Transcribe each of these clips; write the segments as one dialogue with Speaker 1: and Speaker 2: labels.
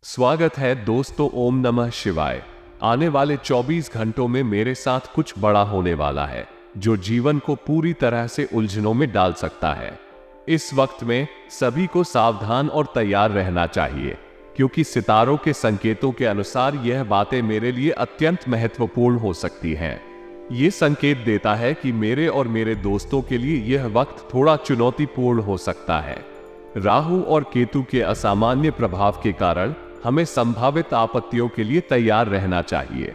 Speaker 1: स्वागत है दोस्तों। ओम नमः शिवाय। आने वाले 24 घंटों में मेरे साथ कुछ बड़ा होने वाला है जो जीवन को पूरी तरह से उलझनों में डाल सकता है। इस वक्त में सभी को सावधान और तैयार रहना चाहिए क्योंकि सितारों के संकेतों के अनुसार यह बातें मेरे लिए अत्यंत महत्वपूर्ण हो सकती हैं। ये संकेत देता है कि मेरे और मेरे दोस्तों के लिए यह वक्त थोड़ा चुनौतीपूर्ण हो सकता है। राहु और केतु के असामान्य प्रभाव के कारण हमें संभावित आपत्तियों के लिए तैयार रहना चाहिए।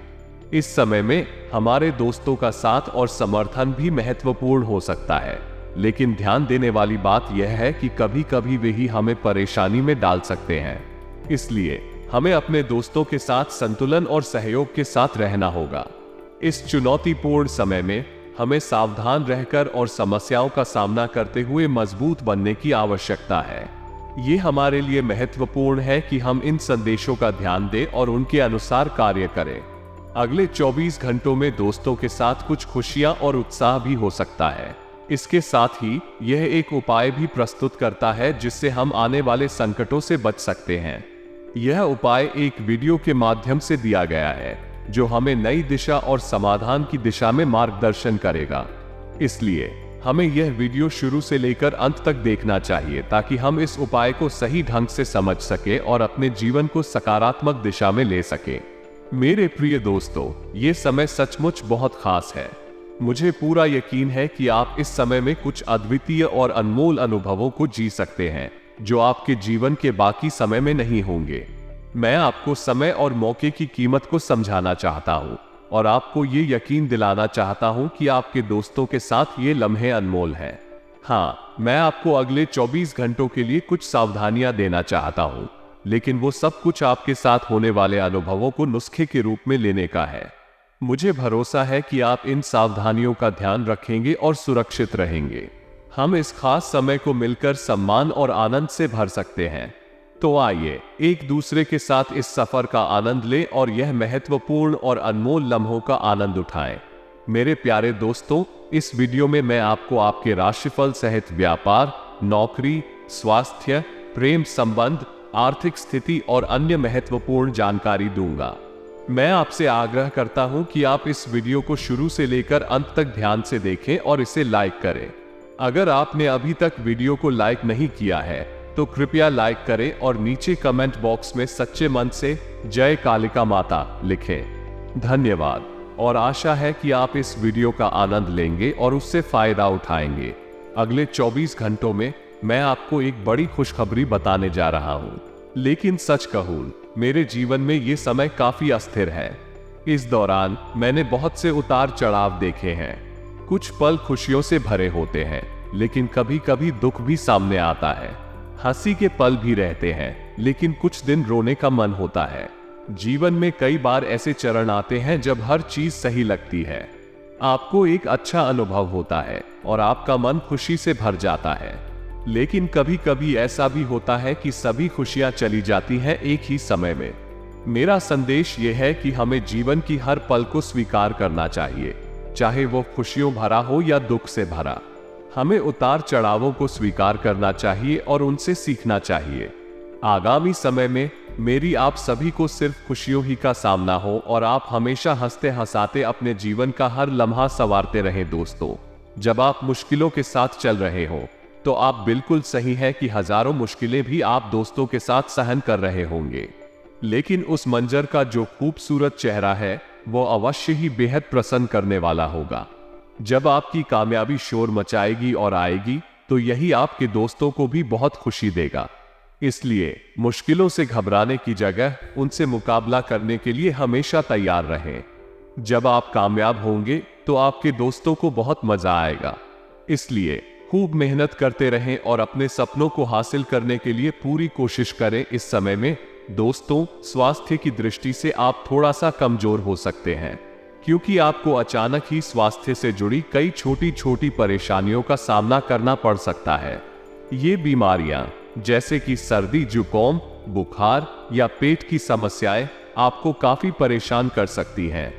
Speaker 1: इस समय में हमारे दोस्तों का साथ और समर्थन भी महत्वपूर्ण हो सकता है, लेकिन ध्यान देने वाली बात यह है कि कभी कभी वे ही हमें परेशानी में डाल सकते हैं। इसलिए हमें अपने दोस्तों के साथ संतुलन और सहयोग के साथ रहना होगा। इस चुनौतीपूर्ण समय में हमें सावधान रहकर और समस्याओं का सामना करते हुए मजबूत बनने की आवश्यकता है। ये हमारे लिए महत्वपूर्ण है कि हम इन संदेशों का ध्यान दें और उनके अनुसार कार्य करें। अगले 24 घंटों में दोस्तों के साथ कुछ खुशियां और उत्साह भी हो सकता है। इसके साथ ही यह एक उपाय भी प्रस्तुत करता है जिससे हम आने वाले संकटों से बच सकते हैं। यह उपाय एक वीडियो के माध्यम से दिया गया है जो हमें नई दिशा और समाधान की दिशा में मार्गदर्शन करेगा। इसलिए हमें यह वीडियो शुरू से लेकर अंत तक देखना चाहिए ताकि हम इस उपाय को सही ढंग से समझ सके और अपने जीवन को सकारात्मक दिशा में ले सके। मेरे प्रिय दोस्तों, ये समय सचमुच बहुत खास है। मुझे पूरा यकीन है कि आप इस समय में कुछ अद्वितीय और अनमोल अनुभवों को जी सकते हैं जो आपके जीवन के बाकी समय में नहीं होंगे। मैं आपको समय और मौके की कीमत को समझाना चाहता हूँ और आपको ये यकीन दिलाना चाहता हूं कि आपके दोस्तों के साथ ये लम्हे अनमोल हैं। हाँ, मैं आपको अगले 24 घंटों के लिए कुछ सावधानियां देना चाहता हूं, लेकिन वो सब कुछ आपके साथ होने वाले अनुभवों को नुस्खे के रूप में लेने का है। मुझे भरोसा है कि आप इन सावधानियों का ध्यान रखेंगे और सुरक्षित रहेंगे। हम इस खास समय को मिलकर सम्मान और आनंद से भर सकते हैं। तो आइए एक दूसरे के साथ इस सफर का आनंद लें और यह महत्वपूर्ण और अनमोल लम्हों का आनंद उठाएं। मेरे प्यारे दोस्तों, इस वीडियो में मैं आपको आपके राशिफल सहित व्यापार, नौकरी, स्वास्थ्य, प्रेम संबंध, आर्थिक स्थिति और अन्य महत्वपूर्ण जानकारी दूंगा। मैं आपसे आग्रह करता हूं कि आप इस वीडियो को शुरू से लेकर अंत तक ध्यान से देखें और इसे लाइक करें। अगर आपने अभी तक वीडियो को लाइक नहीं किया है तो कृपया लाइक करें और नीचे कमेंट बॉक्स में सच्चे मन से जय कालिका माता लिखें। धन्यवाद और आशा है कि आप इस वीडियो का आनंद लेंगे और उससे फायदा उठाएंगे। अगले 24 घंटों में मैं आपको एक बड़ी खुशखबरी बताने जा रहा हूं, लेकिन सच कहूं, मेरे जीवन में ये समय काफी अस्थिर है। इस दौरान मैंने बहुत से उतार चढ़ाव देखे हैं। कुछ पल खुशियों से भरे होते हैं, लेकिन कभी कभी दुख भी सामने आता है। हंसी के पल भी रहते हैं, लेकिन कुछ दिन रोने का मन होता है। जीवन में कई बार ऐसे चरण आते हैं जब हर चीज सही लगती है। आपको एक अच्छा अनुभव होता है और आपका मन खुशी से भर जाता है। लेकिन कभी कभी ऐसा भी होता है कि सभी खुशियां चली जाती हैं एक ही समय में। मेरा संदेश यह है कि हमें जीवन की हर पल को स्वीकार करना चाहिए, चाहे वो खुशियों भरा हो या दुख से भरा। हमें उतार चढ़ावों को स्वीकार करना चाहिए और उनसे सीखना चाहिए। आगामी समय में मेरी आप सभी को सिर्फ खुशियों ही का सामना हो और आप हमेशा हंसते हंसाते अपने जीवन का हर लम्हा संवारते रहें। दोस्तों, जब आप मुश्किलों के साथ चल रहे हो तो आप बिल्कुल सही है कि हजारों मुश्किलें भी आप दोस्तों के साथ सहन कर रहे होंगे, लेकिन उस मंजर का जो खूबसूरत चेहरा है वो अवश्य ही बेहद प्रसन्न करने वाला होगा। जब आपकी कामयाबी शोर मचाएगी और आएगी तो यही आपके दोस्तों को भी बहुत खुशी देगा। इसलिए मुश्किलों से घबराने की जगह उनसे मुकाबला करने के लिए हमेशा तैयार रहें। जब आप कामयाब होंगे तो आपके दोस्तों को बहुत मजा आएगा। इसलिए खूब मेहनत करते रहें और अपने सपनों को हासिल करने के लिए पूरी कोशिश करें। इस समय में दोस्तों, स्वास्थ्य की दृष्टि से आप थोड़ा सा कमजोर हो सकते हैं क्योंकि आपको अचानक ही स्वास्थ्य से जुड़ी कई छोटी छोटी परेशानियों का सामना करना पड़ सकता है। ये बीमारियां जैसे कि सर्दी, जुकाम, बुखार या पेट की समस्याएं आपको काफी परेशान कर सकती हैं।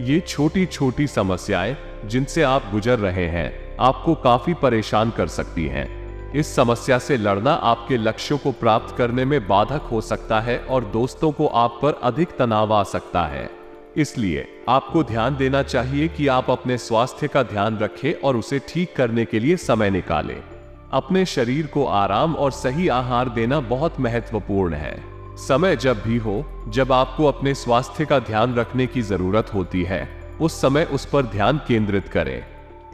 Speaker 1: ये छोटी छोटी समस्याएं जिनसे आप गुजर रहे हैं आपको काफी परेशान कर सकती हैं। इस समस्या से लड़ना आपके लक्ष्यों को प्राप्त करने में बाधक हो सकता है और दोस्तों को आप पर अधिक तनाव आ सकता है। इसलिए आपको ध्यान देना चाहिए कि आप अपने स्वास्थ्य का ध्यान रखें और उसे ठीक करने के लिए समय निकालें। अपने शरीर को आराम और सही आहार देना बहुत महत्वपूर्ण है। समय जब भी हो जब आपको अपने स्वास्थ्य का ध्यान रखने की जरूरत होती है, उस समय उस पर ध्यान केंद्रित करें।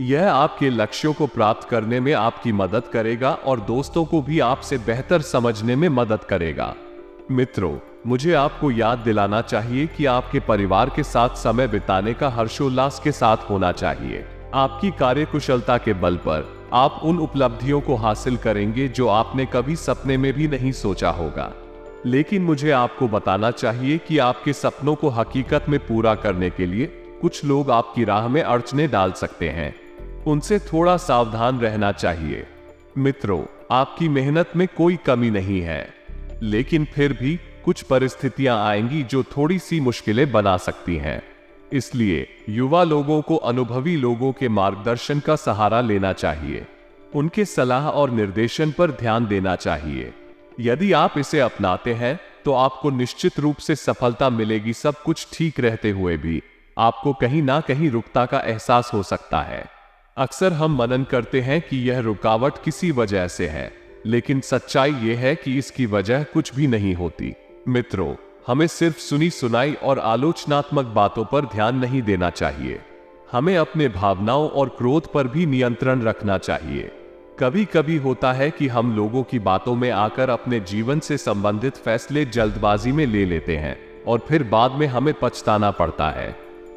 Speaker 1: यह आपके लक्ष्यों को प्राप्त करने में आपकी मदद करेगा और दोस्तों को भी आपसे बेहतर समझने में मदद करेगा। मित्रों, मुझे आपको याद दिलाना चाहिए कि आपके परिवार के साथ समय बिताने का हर्षोल्लास के साथ होना चाहिए। आपकी कार्यकुशलता के बल पर आप उन उपलब्धियों को हासिल करेंगे जो आपने कभी सपने में भी नहीं सोचा होगा। लेकिन मुझे आपको बताना चाहिए कि आपके सपनों को हकीकत में पूरा करने के लिए कुछ लोग आपकी राह में अड़चने डाल सकते हैं। उनसे थोड़ा सावधान रहना चाहिए। मित्रों, आपकी मेहनत में कोई कमी नहीं है, लेकिन फिर भी कुछ परिस्थितियां आएंगी जो थोड़ी सी मुश्किलें बना सकती हैं। इसलिए युवा लोगों को अनुभवी लोगों के मार्गदर्शन का सहारा लेना चाहिए। उनके सलाह और निर्देशन पर ध्यान देना चाहिए। यदि आप इसे अपनाते हैं तो आपको निश्चित रूप से सफलता मिलेगी। सब कुछ ठीक रहते हुए भी आपको कहीं ना कहीं रुकता का एहसास हो सकता है। अक्सर हम मनन करते हैं कि यह रुकावट किसी वजह से है, लेकिन सच्चाई यह है कि इसकी वजह कुछ भी नहीं होती। मित्रों, हमें सिर्फ सुनी सुनाई और आलोचनात्मक बातों पर ध्यान नहीं देना चाहिए। हमें अपने भावनाओं और क्रोध पर भी नियंत्रण रखना चाहिए। कभी कभी होता है कि हम लोगों की बातों में आकर अपने जीवन से संबंधित फैसले जल्दबाजी में ले लेते हैं और फिर बाद में हमें पछताना पड़ता है।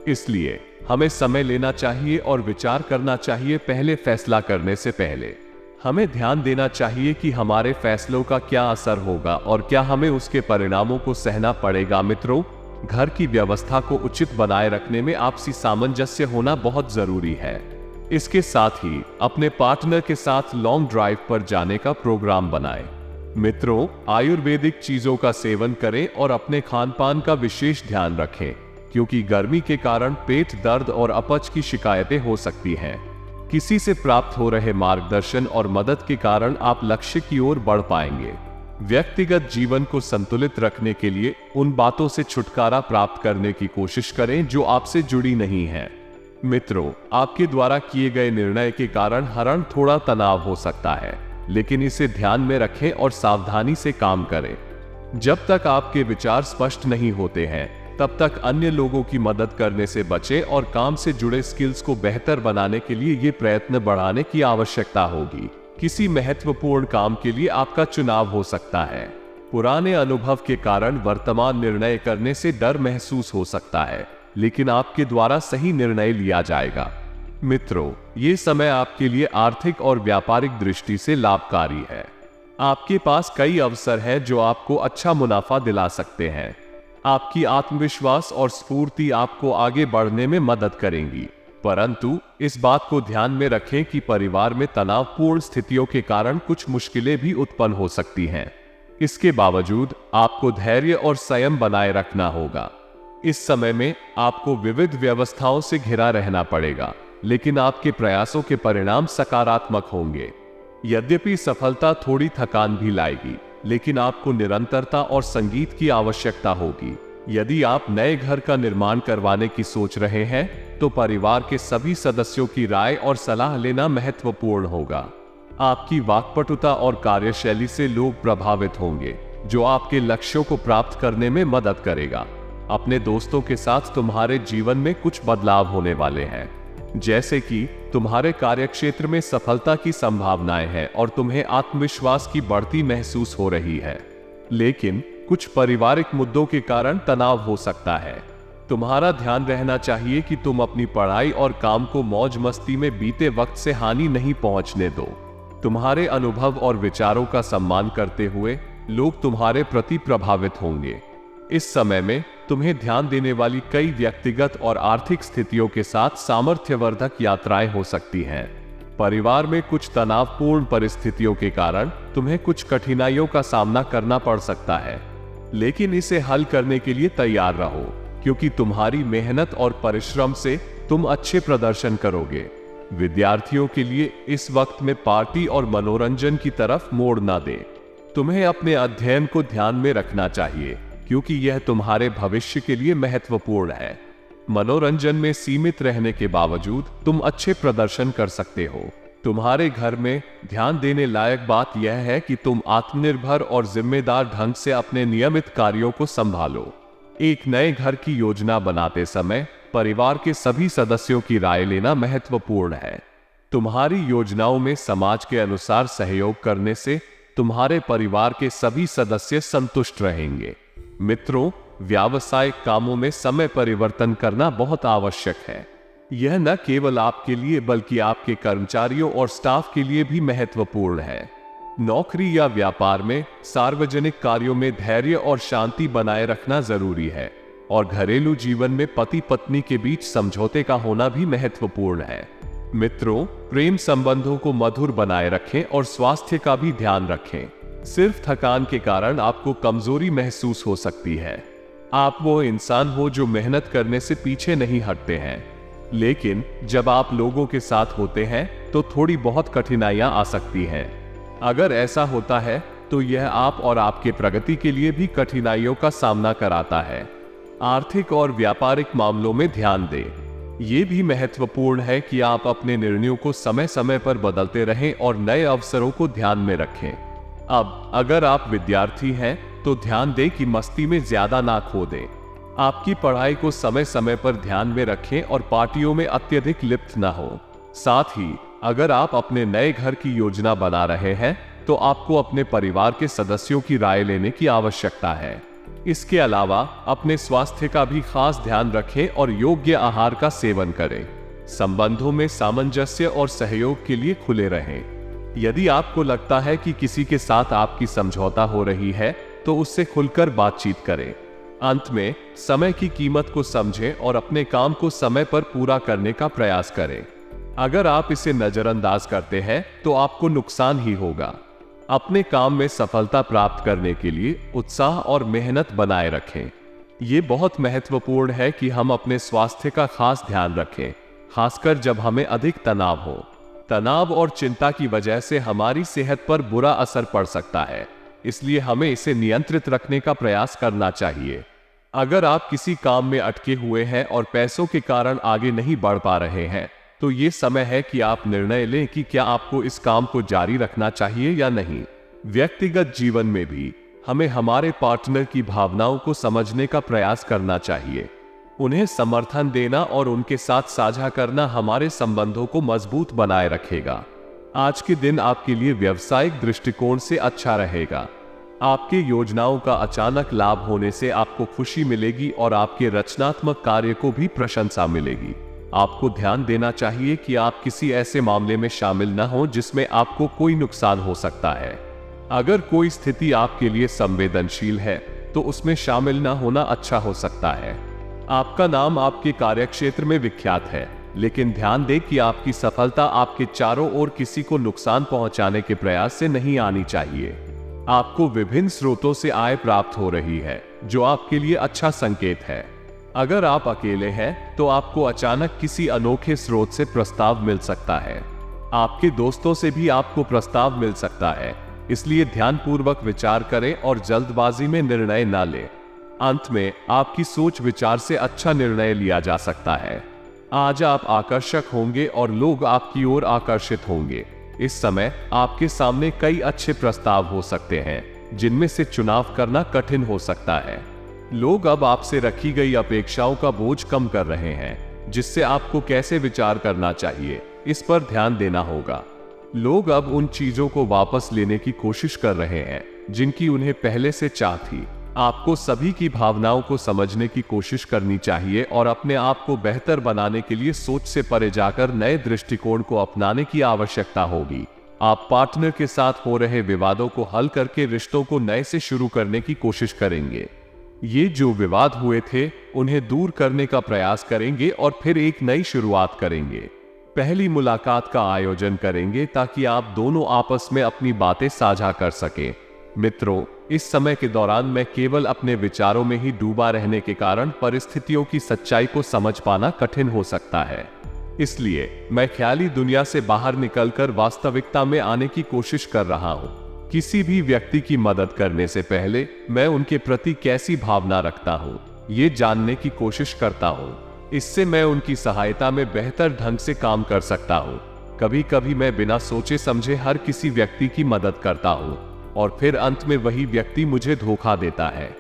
Speaker 1: इसलिए हमें समय लेना चाहिए और विचार करना चाहिए पहले फैसला करने से पहले। हमें ध्यान देना चाहिए कि हमारे फैसलों का क्या असर होगा और क्या हमें उसके परिणामों को सहना पड़ेगा। मित्रों, घर की व्यवस्था को उचित बनाए रखने में आपसी सामंजस्य होना बहुत जरूरी है। इसके साथ ही अपने पार्टनर के साथ लॉन्ग ड्राइव पर जाने का प्रोग्राम बनाएं। मित्रों, आयुर्वेदिक चीजों का सेवन करें और अपने खान पान का विशेष ध्यान रखें, क्योंकि गर्मी के कारण पेट दर्द और अपच की शिकायतें हो सकती हैं। किसी से प्राप्त हो रहे मार्गदर्शन और मदद के कारण आप लक्ष्य की ओर बढ़ पाएंगे। व्यक्तिगत जीवन को संतुलित रखने के लिए उन बातों से छुटकारा प्राप्त करने की कोशिश करें जो आपसे जुड़ी नहीं हैं। मित्रों, आपके द्वारा किए गए निर्णय के कारण हरण थोड़ा तनाव हो सकता है, लेकिन इसे ध्यान में रखें और सावधानी से काम करें। जब तक आपके विचार स्पष्ट नहीं होते हैं, तब तक अन्य लोगों की मदद करने से बचें और काम से जुड़े स्किल्स को बेहतर बनाने के लिए ये प्रयत्न बढ़ाने की आवश्यकता होगी। किसी महत्वपूर्ण काम के लिए आपका चुनाव हो सकता है। पुराने अनुभव के कारण वर्तमान निर्णय करने से डर महसूस हो सकता है, लेकिन आपके द्वारा सही निर्णय लिया जाएगा। मित्रों, ये समय आपके लिए आर्थिक और व्यापारिक दृष्टि से लाभकारी है। आपके पास कई अवसर हैं जो आपको अच्छा मुनाफा दिला सकते हैं। आपकी आत्मविश्वास और स्फूर्ति आपको आगे बढ़ने में मदद करेंगी, परंतु इस बात को ध्यान में रखें कि परिवार में तनावपूर्ण स्थितियों के कारण कुछ मुश्किलें भी उत्पन्न हो सकती हैं। इसके बावजूद आपको धैर्य और संयम बनाए रखना होगा। इस समय में आपको विविध व्यवस्थाओं से घिरा रहना पड़ेगा, लेकिन आपके प्रयासों के परिणाम सकारात्मक होंगे। यद्यपि सफलता थोड़ी थकान भी लाएगी, लेकिन आपको निरंतरता और संगीत की आवश्यकता होगी। यदि आप नए घर का निर्माण करवाने की सोच रहे हैं, तो परिवार के सभी सदस्यों की राय और सलाह लेना महत्वपूर्ण होगा। आपकी वाक्पटुता और कार्यशैली से लोग प्रभावित होंगे, जो आपके लक्ष्यों को प्राप्त करने में मदद करेगा। अपने दोस्तों के साथ तुम्हारे जीवन में कुछ बदलाव होने वाले हैं, जैसे कि तुम्हारे कार्यक्षेत्र में सफलता की संभावनाएं हैं और तुम्हें आत्मविश्वास की बढ़ती महसूस हो रही है। लेकिन कुछ पारिवारिक मुद्दों के कारण तनाव हो सकता है। तुम्हारा ध्यान रहना चाहिए कि तुम अपनी पढ़ाई और काम को मौज मस्ती में बीते वक्त से हानि नहीं पहुंचने दो। तुम्हारे अनुभव और विचारों का सम्मान करते हुए लोग तुम्हारे प्रति प्रभावित होंगे। इस समय में तुम्हें ध्यान देने वाली कई व्यक्तिगत और आर्थिक स्थितियों के साथ सामर्थ्यवर्धक यात्राएं हो सकती हैं। परिवार में कुछ तनावपूर्ण परिस्थितियों के कारण तुम्हें कुछ कठिनाइयों का सामना करना पड़ सकता है, लेकिन इसे हल करने के लिए तैयार रहो, क्योंकि तुम्हारी मेहनत और परिश्रम से तुम अच्छे प्रदर्शन करोगे। विद्यार्थियों के लिए इस वक्त में पार्टी और मनोरंजन की तरफ मोड़ ना दें। तुम्हें अपने अध्ययन को ध्यान में रखना चाहिए क्योंकि यह तुम्हारे भविष्य के लिए महत्वपूर्ण है। मनोरंजन में सीमित रहने के बावजूद तुम अच्छे प्रदर्शन कर सकते हो। तुम्हारे घर में ध्यान देने लायक बात यह है कि तुम आत्मनिर्भर और जिम्मेदार ढंग से अपने नियमित कार्यों को संभालो। एक नए घर की योजना बनाते समय परिवार के सभी सदस्यों की राय लेना महत्वपूर्ण है। तुम्हारी योजनाओं में समाज के अनुसार सहयोग करने से तुम्हारे परिवार के सभी सदस्य संतुष्ट रहेंगे। मित्रों, व्यावसायिक कामों में समय परिवर्तन करना बहुत आवश्यक है। यह न केवल आपके लिए बल्कि आपके कर्मचारियों और स्टाफ के लिए भी महत्वपूर्ण है। नौकरी या व्यापार में सार्वजनिक कार्यों में धैर्य और शांति बनाए रखना जरूरी है और घरेलू जीवन में पति पत्नी के बीच समझौते का होना भी महत्वपूर्ण है। मित्रों, प्रेम संबंधों को मधुर बनाए रखें और स्वास्थ्य का भी ध्यान रखें। सिर्फ थकान के कारण आपको कमजोरी महसूस हो सकती है। आप वो इंसान हो जो मेहनत करने से पीछे नहीं हटते हैं, लेकिन जब आप लोगों के साथ होते हैं तो थोड़ी बहुत कठिनाइयां आ सकती हैं। अगर ऐसा होता है तो यह आप और आपके प्रगति के लिए भी कठिनाइयों का सामना कराता है। आर्थिक और व्यापारिक मामलों में ध्यान दें। यह भी महत्वपूर्ण है कि आप अपने निर्णयों को समय समय पर बदलते रहें और नए अवसरों को ध्यान में रखें। अब अगर आप विद्यार्थी हैं तो ध्यान दें कि मस्ती में ज्यादा ना खो दें। आपकी पढ़ाई को समय समय पर ध्यान में रखें और पार्टियों में अत्यधिक लिप्त ना हो। साथ ही अगर आप अपने नए घर की योजना बना रहे हैं तो आपको अपने परिवार के सदस्यों की राय लेने की आवश्यकता है। इसके अलावा अपने स्वास्थ्य का भी खास ध्यान रखें और योग्य आहार का सेवन करें। संबंधों में सामंजस्य और सहयोग के लिए खुले रहें। यदि आपको लगता है कि किसी के साथ आपकी समझौता हो रही है तो उससे खुलकर बातचीत करें। अंत में समय की कीमत को समझें और अपने काम को समय पर पूरा करने का प्रयास करें। अगर आप इसे नजरअंदाज करते हैं तो आपको नुकसान ही होगा। अपने काम में सफलता प्राप्त करने के लिए उत्साह और मेहनत बनाए रखें। ये बहुत महत्वपूर्ण है कि हम अपने स्वास्थ्य का खास ध्यान रखें, खासकर जब हमें अधिक तनाव हो। तनाव और चिंता की वजह से हमारी सेहत पर बुरा असर पड़ सकता है, इसलिए हमें इसे नियंत्रित रखने का प्रयास करना चाहिए। अगर आप किसी काम में अटके हुए हैं और पैसों के कारण आगे नहीं बढ़ पा रहे हैं तो ये समय है कि आप निर्णय लें कि क्या आपको इस काम को जारी रखना चाहिए या नहीं। व्यक्तिगत जीवन में भी हमें हमारे पार्टनर की भावनाओं को समझने का प्रयास करना चाहिए। उन्हें समर्थन देना और उनके साथ साझा करना हमारे संबंधों को मजबूत बनाए रखेगा। आज के दिन आपके लिए व्यावसायिक दृष्टिकोण से अच्छा रहेगा। आपके योजनाओं का अचानक लाभ होने से आपको खुशी मिलेगी और आपके रचनात्मक कार्य को भी प्रशंसा मिलेगी। आपको ध्यान देना चाहिए कि आप किसी ऐसे मामले में शामिल न हो जिसमें आपको कोई नुकसान हो सकता है। अगर कोई स्थिति आपके लिए संवेदनशील है तो उसमें शामिल न होना अच्छा हो सकता है। आपका नाम आपके कार्यक्षेत्र में विख्यात है, लेकिन ध्यान दें कि आपकी सफलता आपके चारों ओर किसी को नुकसान पहुंचाने के प्रयास से नहीं आनी चाहिए। आपको विभिन्न स्रोतों से आय प्राप्त हो रही है, जो आपके लिए अच्छा संकेत है। अगर आप अकेले हैं तो आपको अचानक किसी अनोखे स्रोत से प्रस्ताव मिल सकता है। आपके दोस्तों से भी आपको प्रस्ताव मिल सकता है, इसलिए ध्यानपूर्वक विचार करें और जल्दबाजी में निर्णय न लें। अंत में आपकी सोच विचार से अच्छा निर्णय लिया जा सकता है। आज आप आकर्षक होंगे और लोग आपकी ओर आकर्षित होंगे। इस समय आपके सामने कई अच्छे प्रस्ताव हो सकते हैं, जिनमें से चुनाव करना कठिन हो सकता है। लोग अब आपसे रखी गई अपेक्षाओं का बोझ कम कर रहे हैं, जिससे आपको कैसे विचार करना चाहिए इस पर ध्यान देना होगा। लोग अब उन चीजों को वापस लेने की कोशिश कर रहे हैं जिनकी उन्हें पहले से चाह थी। आपको सभी की भावनाओं को समझने की कोशिश करनी चाहिए और अपने आप को बेहतर बनाने के लिए सोच से परे जाकर नए दृष्टिकोण को अपनाने की आवश्यकता होगी। आप पार्टनर के साथ हो रहे विवादों को हल करके रिश्तों को नए से शुरू करने की कोशिश करेंगे। ये जो विवाद हुए थे उन्हें दूर करने का प्रयास करेंगे और फिर एक नई शुरुआत करेंगे। पहली मुलाकात का आयोजन करेंगे ताकि आप दोनों आपस में अपनी बातें साझा कर सकें। मित्रों, इस समय के दौरान मैं केवल अपने विचारों में ही डूबा रहने के कारण परिस्थितियों की सच्चाई को समझ पाना कठिन हो सकता है। इसलिए मैं ख्याली दुनिया से बाहर निकलकर वास्तविकता में आने की कोशिश कर रहा हूँ। किसी भी व्यक्ति की मदद करने से पहले मैं उनके प्रति कैसी भावना रखता हूँ, ये जानने की कोशिश करता हूँ। इससे मैं उनकी सहायता में बेहतर ढंग से काम कर सकता हूँ। कभी कभी मैं बिना सोचे समझे हर किसी व्यक्ति की मदद करता हूँ और फिर अंत में वही व्यक्ति मुझे धोखा देता है।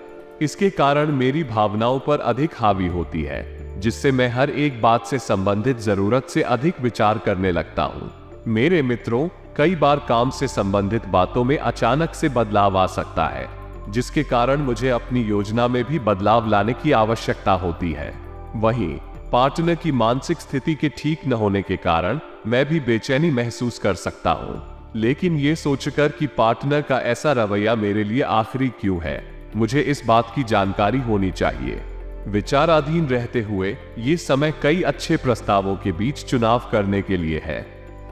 Speaker 1: इसके कारण मेरी भावनाओं पर अधिक हावी होती है, जिससे मैं हर एक बात से संबंधित जरूरत से अधिक विचार करने लगता हूँ। मेरे मित्रों, कई बार काम से संबंधित बातों में अचानक से बदलाव आ सकता है, जिसके कारण मुझे अपनी योजना में भी बदलाव लाने की आवश्यकता होती है। वहीं पार्टनर की मानसिक स्थिति के ठीक न होने के कारण मैं भी बेचैनी महसूस कर सकता हूँ, लेकिन ये सोचकर कि पार्टनर का ऐसा रवैया मेरे लिए आखिरी क्यों है, मुझे इस बात की जानकारी होनी चाहिए। विचाराधीन रहते हुए ये समय कई अच्छे प्रस्तावों के बीच चुनाव करने के लिए है।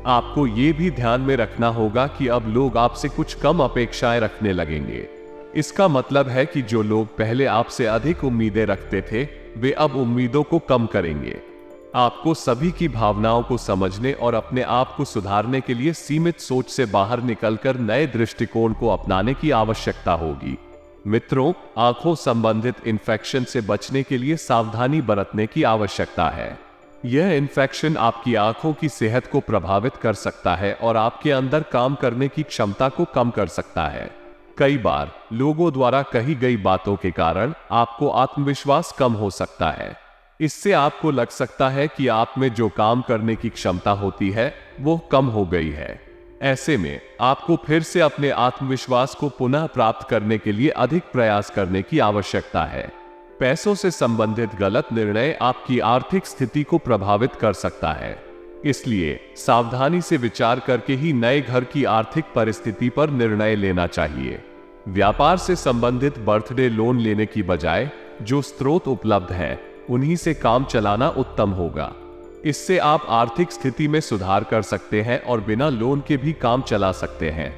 Speaker 1: आपको ये भी ध्यान में रखना होगा कि अब लोग आपसे कुछ कम अपेक्षाएं रखने लगेंगे। इसका मतलब है कि जो लोग पहले आपसे अधिक उम्मीदें रखते थे, वे अब उम्मीदों को कम करेंगे। आपको सभी की भावनाओं को समझने और अपने आप को सुधारने के लिए सीमित सोच से बाहर निकलकर नए दृष्टिकोण को अपनाने की आवश्यकता होगी। मित्रों, आंखों संबंधित इन्फेक्शन से बचने के लिए सावधानी बरतने की आवश्यकता है। यह इन्फेक्शन आपकी आंखों की सेहत को प्रभावित कर सकता है और आपके अंदर काम करने की क्षमता को कम कर सकता है। कई बार लोगों द्वारा कही गई बातों के कारण आपको आत्मविश्वास कम हो सकता है। इससे आपको लग सकता है कि आप में जो काम करने की क्षमता होती है वो कम हो गई है। ऐसे में आपको फिर से अपने आत्मविश्वास को पुनः प्राप्त करने के लिए अधिक प्रयास करने की आवश्यकता है। पैसों से संबंधित गलत निर्णय आपकी आर्थिक स्थिति को प्रभावित कर सकता है, इसलिए सावधानी से विचार करके ही नए घर की आर्थिक परिस्थिति पर निर्णय लेना चाहिए। व्यापार से संबंधित बर्थडे लोन लेने की बजाय जो स्रोत उपलब्ध हैं, उन्हीं से काम चलाना उत्तम होगा। इससे आप आर्थिक स्थिति में सुधार कर सकते हैं और बिना लोन के भी काम चला सकते हैं।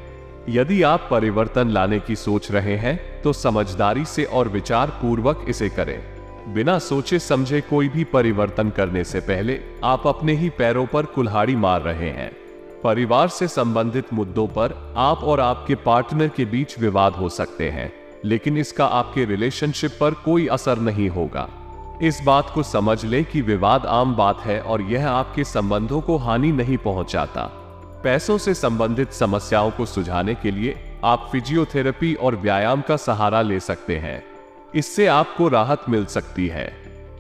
Speaker 1: यदि आप परिवर्तन लाने की सोच रहे हैं तो समझदारी से और विचार पूर्वक इसे करें। बिना सोचे समझे कोई भी परिवर्तन करने से पहले आप अपने ही पैरों पर कुल्हाड़ी मार रहे हैं। परिवार से संबंधित मुद्दों पर आप और आपके पार्टनर के बीच विवाद हो सकते हैं, लेकिन इसका आपके रिलेशनशिप पर कोई असर नहीं होगा। इस बात को समझ लें कि विवाद आम बात है और यह आपके संबंधों को हानि नहीं पहुंचाता। पैसों से संबंधित समस्याओं को सुलझाने के लिए आप फिजियोथेरेपी और व्यायाम का सहारा ले सकते हैं। इससे आपको राहत मिल सकती है।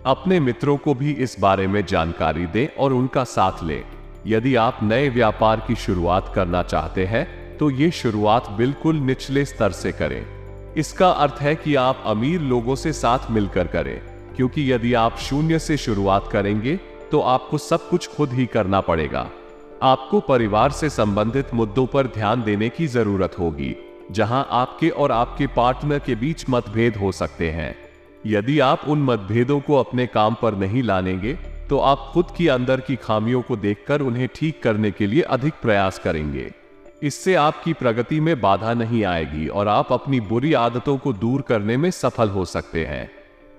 Speaker 1: अपने मित्रों को भी इस बारे में जानकारी दें और उनका साथ लें। यदि आप नए व्यापार की शुरुआत करना चाहते हैं तो ये शुरुआत बिल्कुल निचले स्तर से करें। इसका अर्थ है कि आप अमीर लोगों से साथ मिलकर करें, क्योंकि यदि आप शून्य से शुरुआत करेंगे तो आपको सब कुछ खुद ही करना पड़ेगा। आपको परिवार से संबंधित मुद्दों पर ध्यान देने की जरूरत होगी, जहां आपके और आपके पार्टनर के बीच मतभेद हो सकते हैं। यदि आप उन मतभेदों को अपने काम पर नहीं लानेंगे तो आप खुद की अंदर की खामियों को देखकर उन्हें ठीक करने के लिए अधिक प्रयास करेंगे। इससे आपकी प्रगति में बाधा नहीं आएगी और आप अपनी बुरी आदतों को दूर करने में सफल हो सकते हैं।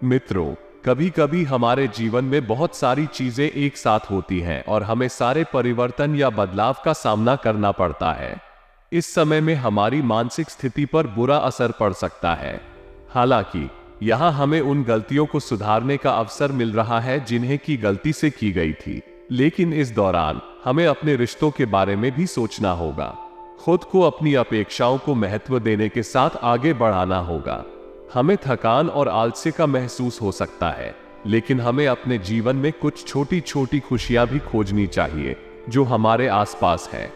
Speaker 1: मित्रों, कभी कभी हमारे जीवन में बहुत सारी चीजें एक साथ होती हैं और हमें सारे परिवर्तन या बदलाव का सामना करना पड़ता है। इस समय में हमारी मानसिक स्थिति पर बुरा असर पड़ सकता है। हालांकि यहाँ हमें उन गलतियों को सुधारने का अवसर मिल रहा है जिन्हें की गलती से की गई थी, लेकिन इस दौरान हमें अपने रिश्तों के बारे में भी सोचना होगा। खुद को अपनी अपेक्षाओं को महत्व देने के साथ आगे बढ़ाना होगा। हमें थकान और आलस्य का महसूस हो सकता है, लेकिन हमें अपने जीवन में कुछ छोटी छोटी खुशियां भी खोजनी चाहिए जो हमारे आसपास है।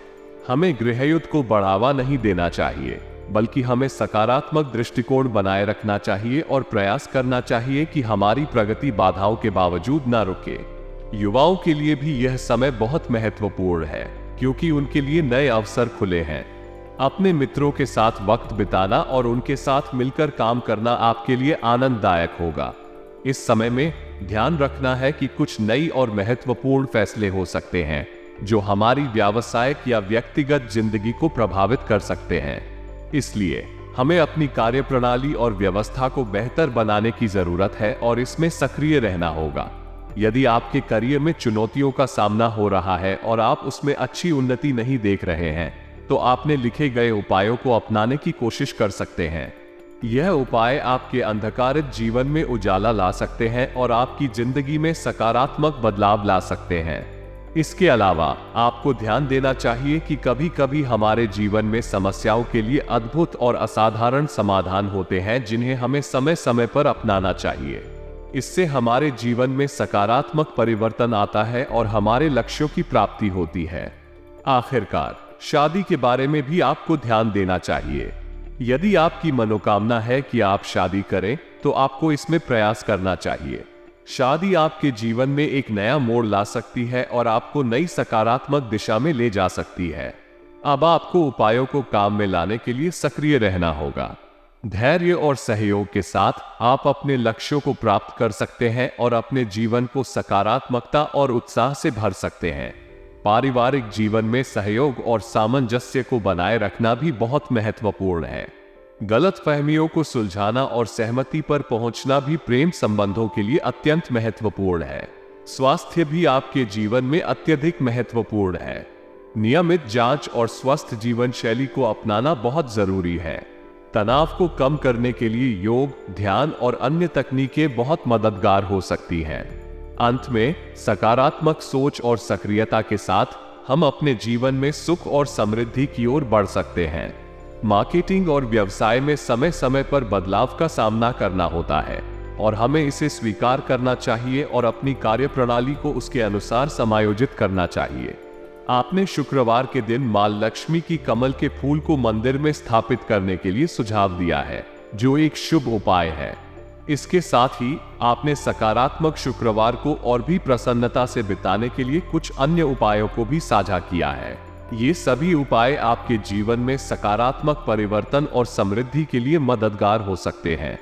Speaker 1: हमें गृहयुद्ध को बढ़ावा नहीं देना चाहिए, बल्कि हमें सकारात्मक दृष्टिकोण बनाए रखना चाहिए और प्रयास करना चाहिए कि हमारी प्रगति बाधाओं के बावजूद ना रुके। युवाओं के लिए भी यह समय बहुत महत्वपूर्ण है, क्योंकि उनके लिए नए अवसर खुले हैं। अपने मित्रों के साथ वक्त बिताना और उनके साथ मिलकर काम करना आपके लिए आनंददायक होगा। इस समय में ध्यान रखना है कि कुछ नई और महत्वपूर्ण फैसले हो सकते हैं जो हमारी व्यावसायिक या व्यक्तिगत जिंदगी को प्रभावित कर सकते हैं। इसलिए हमें अपनी कार्यप्रणाली और व्यवस्था को बेहतर बनाने की जरूरत है और इसमें सक्रिय रहना होगा। यदि आपके करियर में चुनौतियों का सामना हो रहा है और आप उसमें अच्छी उन्नति नहीं देख रहे हैं, तो आपने लिखे गए उपायों को अपनाने की कोशिश कर सकते हैं। यह उपाय आपके अंधकारित जीवन में उजाला ला सकते हैं और आपकी जिंदगी में सकारात्मक बदलाव ला सकते हैं। इसके अलावा आपको ध्यान देना चाहिए कि कभी कभी हमारे जीवन में समस्याओं के लिए अद्भुत और असाधारण समाधान होते हैं, जिन्हें हमें समय समय पर अपनाना चाहिए। इससे हमारे जीवन में सकारात्मक परिवर्तन आता है और हमारे लक्ष्यों की प्राप्ति होती है। आखिरकार, शादी के बारे में भी आपको ध्यान देना चाहिए। यदि आपकी मनोकामना है कि आप शादी करें, तो आपको इसमें प्रयास करना चाहिए। शादी आपके जीवन में एक नया मोड़ ला सकती है और आपको नई सकारात्मक दिशा में ले जा सकती है। अब आपको उपायों को काम में लाने के लिए सक्रिय रहना होगा। धैर्य और सहयोग के साथ आप अपने लक्ष्यों को प्राप्त कर सकते हैं और अपने जीवन को सकारात्मकता और उत्साह से भर सकते हैं। पारिवारिक जीवन में सहयोग और सामंजस्य को बनाए रखना भी बहुत महत्वपूर्ण है। गलतफहमियों को सुलझाना और सहमति पर पहुंचना भी प्रेम संबंधों के लिए अत्यंत महत्वपूर्ण है। स्वास्थ्य भी आपके जीवन में अत्यधिक महत्वपूर्ण है। नियमित जांच और स्वस्थ जीवन शैली को अपनाना बहुत जरूरी है। तनाव को कम करने के लिए योग, ध्यान और अन्य तकनीकें बहुत मददगार हो सकती हैं। अंत में, सकारात्मक सोच और सक्रियता के साथ हम अपने जीवन में सुख और समृद्धि की ओर बढ़ सकते हैं। मार्केटिंग और व्यवसाय में समय समय पर बदलाव का सामना करना होता है और हमें इसे स्वीकार करना चाहिए और अपनी कार्यप्रणाली को उसके अनुसार समायोजित करना चाहिए। आपने शुक्रवार के दिन मां लक्ष्मी की कमल के फूल को मंदिर में स्थापित करने के लिए सुझाव दिया है, जो एक शुभ उपाय है। इसके साथ ही आपने सकारात्मक शुक्रवार को और भी प्रसन्नता से बिताने के लिए कुछ अन्य उपायों को भी साझा किया है। ये सभी उपाय आपके जीवन में सकारात्मक परिवर्तन और समृद्धि के लिए मददगार हो सकते हैं।